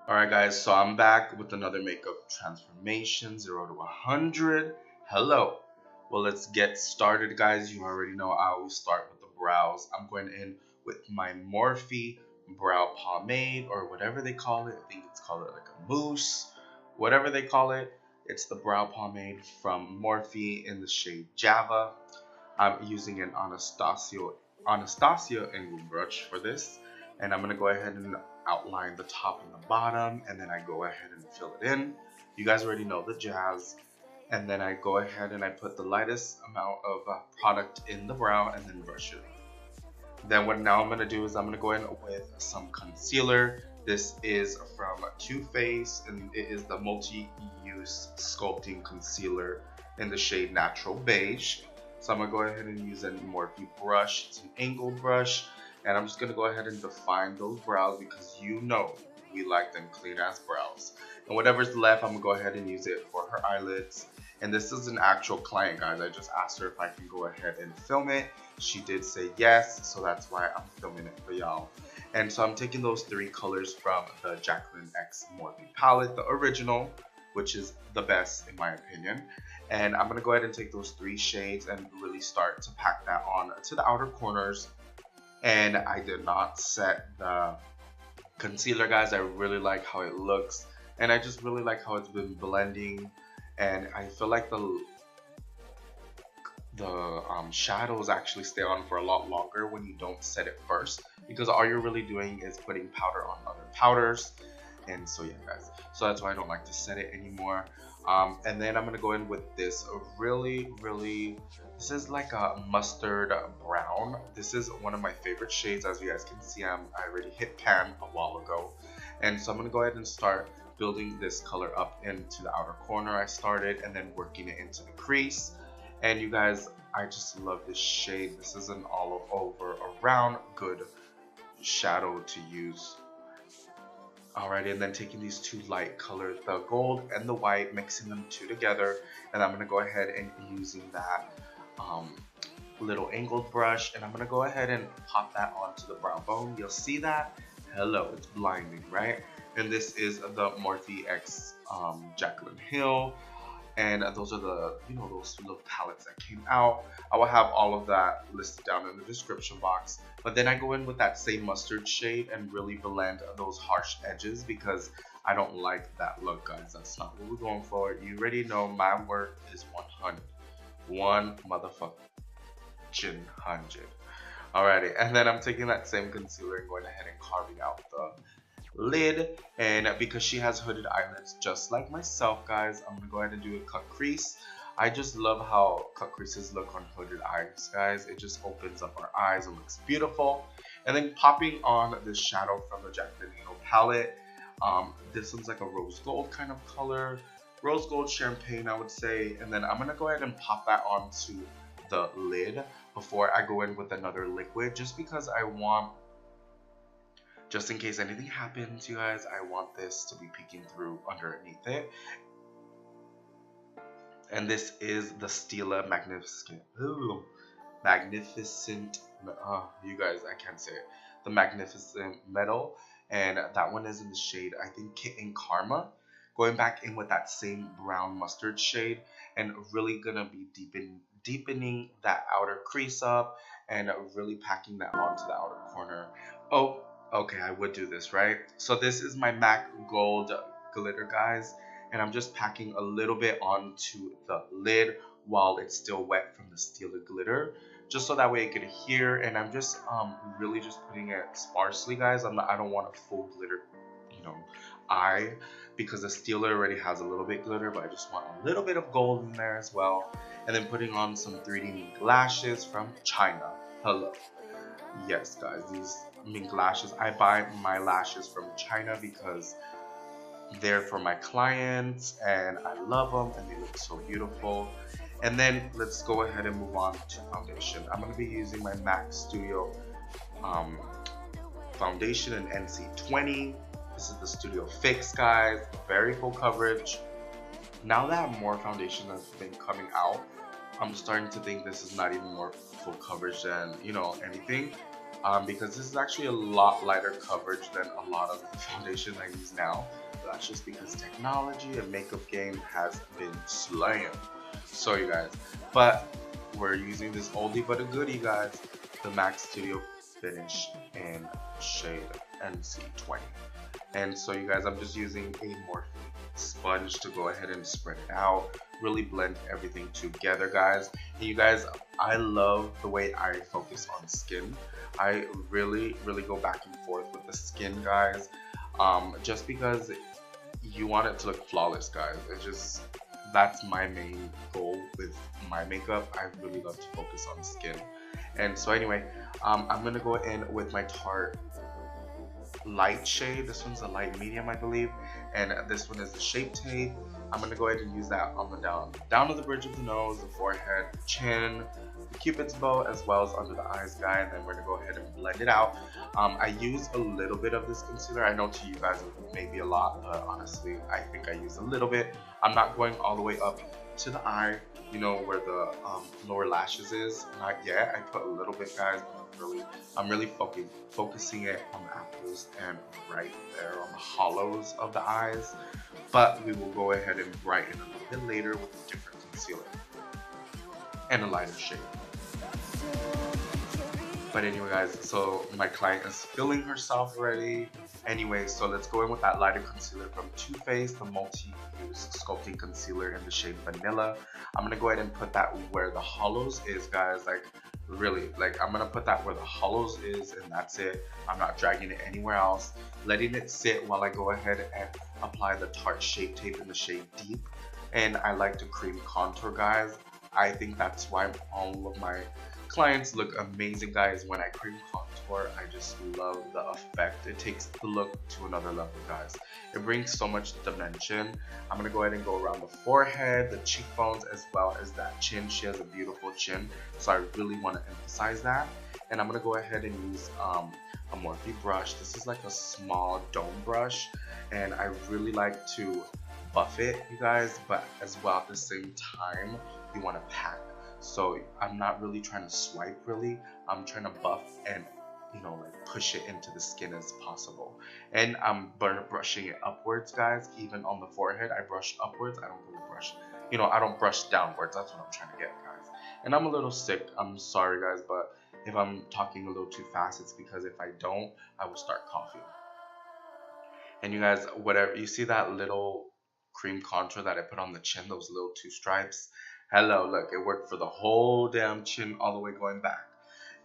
Alright guys, so I'm back with another makeup transformation, 0 to 100. Hello. Well, let's get started guys. You already know I always start with the brows. I'm going in with my Morphe brow pomade or whatever they call it. I think it's called like a mousse, whatever they call it. It's the brow pomade from Morphe in the shade Java. I'm using an Anastasia angled brush for this, and I'm gonna go ahead and outline the top and the bottom, and then I go ahead and fill it in. You guys already know the jazz. And then I go ahead and I put the lightest amount of product in the brow and then brush it. Then what now I'm gonna do is I'm gonna go in with some concealer. This is from Too Faced, and it is the multi-use sculpting concealer in the shade Natural Beige. So I'm gonna go ahead and use a Morphe brush. It's an angled brush, and I'm just gonna go ahead and define those brows because you know we like them clean ass brows. And whatever's left, I'm gonna go ahead and use it for her eyelids. And this is an actual client, guys. I just asked her if I can go ahead and film it. She did say yes, so that's why I'm filming it for y'all. And so I'm taking those three colors from the Jaclyn X Morphe palette, the original, which is the best in my opinion. And I'm gonna go ahead and take those three shades and really start to pack that on to the outer corners. And I did not set the concealer, guys. I really like how it looks, and I just really like how it's been blending. And I feel like the shadows actually stay on for a lot longer when you don't set it first, because all you're really doing is putting powder on other powders. And so yeah guys, so that's why I don't like to set it anymore. And then I'm gonna go in with this this is like a mustard brown. This is one of my favorite shades. As you guys can see, I already hit pan a while ago, and so I'm gonna go ahead and start building this color up into the outer corner I started, and then working it into the crease. And you guys, I just love this shade. This is an all over around good shadow to use. Alrighty, and then taking these two light colors, the gold and the white, mixing them two together, and I'm gonna go ahead and using that little angled brush, and I'm gonna go ahead and pop that onto the brow bone. You'll see that. Hello, it's blinding, right? And this is the Morphe X Jaclyn Hill, and those are the, you know, those little palettes that came out. I will have all of that listed down in the description box. But then I go in with that same mustard shade and really blend those harsh edges, because I don't like that look, guys. That's not what we're going for. You already know my work is 100. One motherfucking 100. Alrighty, and then I'm taking that same concealer and going ahead and carving out the lid. And because she has hooded eyelids just like myself, guys, I'm gonna go ahead and do a cut crease. I just love how cut creases look on hooded eyes, guys. It just opens up our eyes and looks beautiful. And then popping on this shadow from the Jaclyn Hill palette. This one's like a rose gold kind of color, rose gold champagne, I would say. And then I'm gonna go ahead and pop that onto the lid before I go in with another liquid, just because I want, just in case anything happens, you guys, I want this to be peeking through underneath it. And this is the Stila Magnificent, you guys, I can't say it. The Magnificent Metal, and that one is in the shade, I think, Kittin Karma. Going back in with that same brown mustard shade, and really gonna be deepening that outer crease up, and really packing that onto the outer corner. Oh, okay, I would do this, right? So this is my MAC Gold glitter, guys, and I'm just packing a little bit onto the lid while it's still wet from the Stila glitter, just so that way it could adhere. And I'm just really just putting it sparsely, guys. I don't want a full glitter, you know, eye, because the Stila already has a little bit glitter, but I just want a little bit of gold in there as well. And then putting on some 3D Mink lashes from China. Hello. Yes, guys, these Mink lashes, I buy my lashes from China because they're for my clients and I love them and they look so beautiful. And then let's go ahead and move on to foundation. I'm going to be using my MAC Studio foundation in NC20. This is the Studio Fix, guys. Very full coverage. Now that more foundation has been coming out, I'm starting to think this is not even more full coverage than, you know, anything. because this is actually a lot lighter coverage than a lot of the foundation I use now. But that's just because technology and makeup game has been slaying. So you guys, but we're using this oldie but a goodie, guys, the MAC Studio Finish in shade NC20. And so you guys, I'm just using a Morphe sponge to go ahead and spread it out, really blend everything together, guys. And you guys, I love the way I focus on skin. I really go back and forth with the skin, guys, just because you want it to look flawless, guys. It's just, that's my main goal with my makeup. I really love to focus on skin. And so anyway, I'm gonna go in with my Tarte light shade. This one's a light medium, I believe, and this one is the Shape Tape. I'm gonna go ahead and use that on the down to the bridge of the nose, the forehead, chin, the cupid's bow, as well as under the eyes, guy. And then we're gonna go ahead and blend it out. I use a little bit of this concealer. I know to you guys it may be a lot, but honestly I think I use a little bit. I'm not going all the way up to the eye, you know, where the lower lashes is. Not yet. I put a little bit, guys, but I'm really focusing it on the apples and right there on the hollows of the eyes. But we will go ahead and brighten a little bit later with a different concealer and a lighter shade. But anyway, guys, so my client is filling herself already. Anyway, so let's go in with that lighter concealer from Too Faced, the multi-use sculpting concealer in the shade Vanilla. I'm gonna go ahead and put that where the hollows is, guys. Like, really, like, I'm gonna put that where the hollows is, and that's it. I'm not dragging it anywhere else, letting it sit while I go ahead and apply the Tarte Shape Tape in the shade Deep. And I like to cream contour, guys. I think that's why all of my clients look amazing, guys. When I cream contour, I just love the effect. It takes the look to another level, guys. It brings so much dimension. I'm gonna go ahead and go around the forehead, the cheekbones, as well as that chin. She has a beautiful chin, so I really want to emphasize that. And I'm gonna go ahead and use a Morphe brush. This is like a small dome brush, and I really like to buff it, you guys, but as well at the same time you want to pack. So I'm not really trying to swipe, really. I'm trying to buff and, you know, like push it into the skin as possible. And I'm brushing it upwards, guys. Even on the forehead, I brush upwards. I don't really brush, you know, I don't brush downwards. That's what I'm trying to get, guys. And I'm a little sick. I'm sorry, guys, but if I'm talking a little too fast, it's because if I don't, I will start coughing. And you guys, whatever, you see that little cream contour that I put on the chin, those little two stripes? Hello, look, it worked for the whole damn chin all the way going back.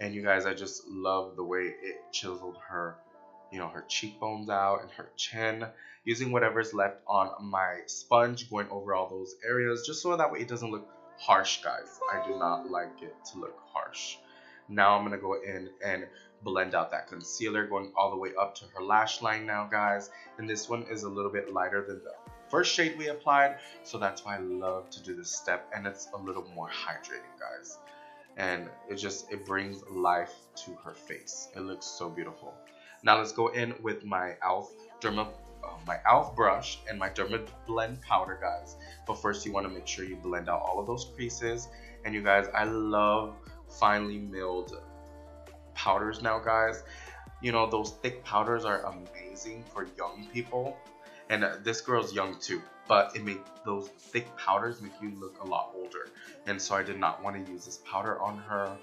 And you guys, I just love the way it chiseled her, you know, her cheekbones out and her chin, using whatever's left on my sponge, going over all those areas, just so that way it doesn't look harsh, guys. I do not like it to look harsh. Now I'm gonna go in and blend out that concealer, going all the way up to her lash line now, guys. And this one is a little bit lighter than the first shade we applied, so that's why I love to do this step, and it's a little more hydrating, guys. And it brings life to her face. It looks so beautiful. Now let's go in with my e.l.f. brush and my Dermablend powder, guys. But first you want to make sure you blend out all of those creases. And you guys, I love finely milled powders now, guys. You know, those thick powders are amazing for young people. And this girl's young too, but those thick powders make you look a lot older. And so I did not want to use this powder on her.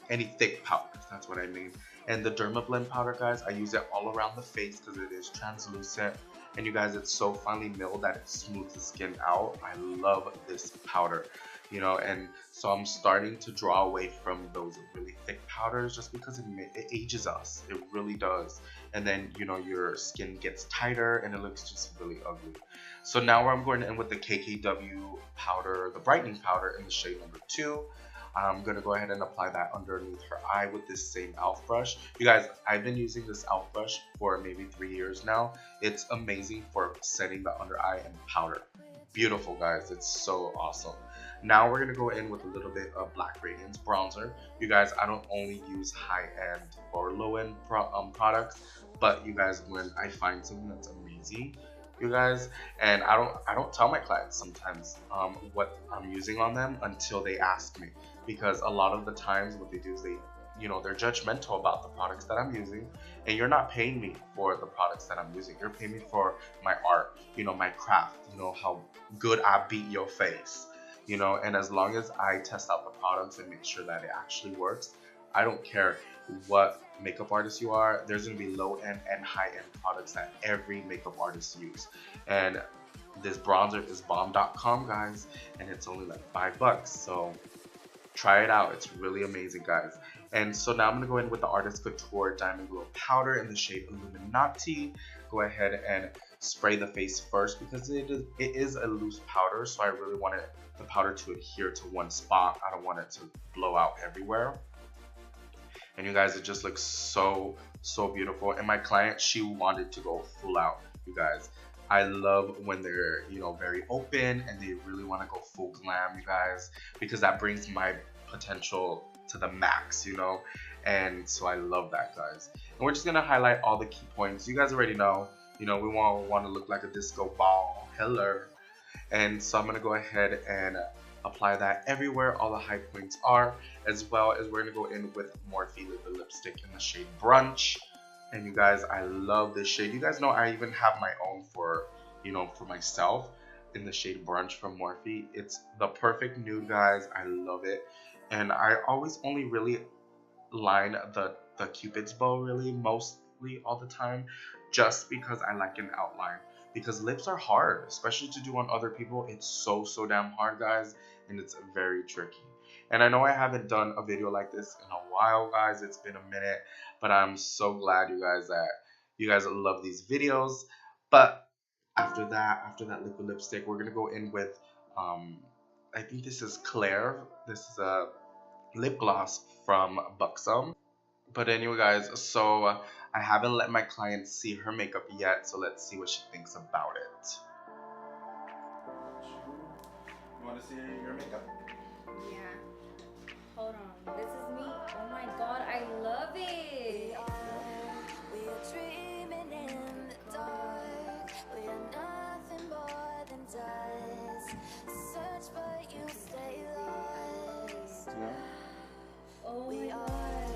Any thick powders, that's what I mean. And the Dermablend powder, guys, I use it all around the face because it is translucent. And you guys, it's so finely milled that it smooths the skin out. I love this powder, you know, and so I'm starting to draw away from those really thick powders just because it ages us. It really does. And then, you know, your skin gets tighter and it looks just really ugly. So now I'm going in with the KKW powder, the brightening powder in the shade number 2. I'm going to go ahead and apply that underneath her eye with this same e.l.f. brush. You guys, I've been using this e.l.f. brush for maybe 3 years now. It's amazing for setting the under eye and powder. Beautiful, guys. It's so awesome. Now we're going to go in with a little bit of Black Radiance bronzer. You guys, I don't only use high-end or low-end products, but you guys, when I find something that's amazing, you guys, and I don't tell my clients sometimes what I'm using on them until they ask me, because a lot of the times what they do is they you know, they're judgmental about the products that I'm using, and you're not paying me for the products that I'm using. You're paying me for my art, you know, my craft, you know, how good I beat your face, you know. And as long as I test out the products and make sure that it actually works, I don't care what makeup artist you are. There's gonna be low end and high end products that every makeup artist use. And this bronzer is bomb.com, guys, and it's only like $5. So try it out. It's really amazing, guys. And so now I'm going to go in with the Artist Couture Diamond Glow Powder in the shade Illuminati. Go ahead and spray the face first because it is a loose powder, so I really wanted the powder to adhere to one spot. I don't want it to blow out everywhere. And you guys, it just looks so beautiful. And my client, she wanted to go full out, you guys. I love when they're, you know, very open and they really want to go full glam, you guys, because that brings my potential to the max, you know. And so I love that, guys. And we're just gonna highlight all the key points. You guys already know, you know, we want to look like a disco ball. Hello. And so I'm gonna go ahead and apply that everywhere all the high points are, as well as we're gonna go in with Morphe liquid lipstick in the shade Brunch. And you guys, I love this shade. You guys know I even have my own for, you know, for myself in the shade Brunch from Morphe. It's the perfect nude, guys. I love it. And I always only really line the Cupid's bow really mostly all the time, just because I like an outline. Because lips are hard, especially to do on other people. It's so damn hard, guys, and it's very tricky. And I know I haven't done a video like this in a while, guys. It's been a minute, but I'm so glad you guys that you guys love these videos. But after that liquid lipstick, we're gonna go in with I think this is Clair. This is a lip gloss from Buxom. But anyway, guys, so I haven't let my client see her makeup yet, so let's see what she thinks about it. You want to see your makeup? Yeah. Hold on. This is me. Oh my god, I love it. We are dreaming in the dark. We are nothing more than dust. Search but you stay lost. Yeah. Oh We my are god.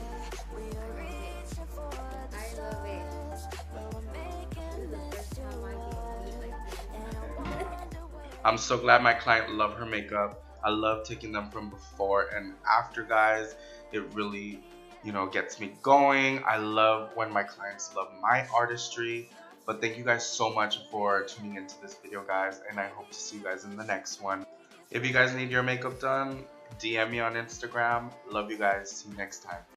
reaching for the I love it. stars. But we're making This is the first time I get like and I wonder where I'm so glad my client loved her makeup. I love taking them from before and after, guys. It really, you know, gets me going. I love when my clients love my artistry. But thank you guys so much for tuning into this video, guys, and I hope to see you guys in the next one. If you guys need your makeup done, DM me on Instagram. Love you guys. See you next time.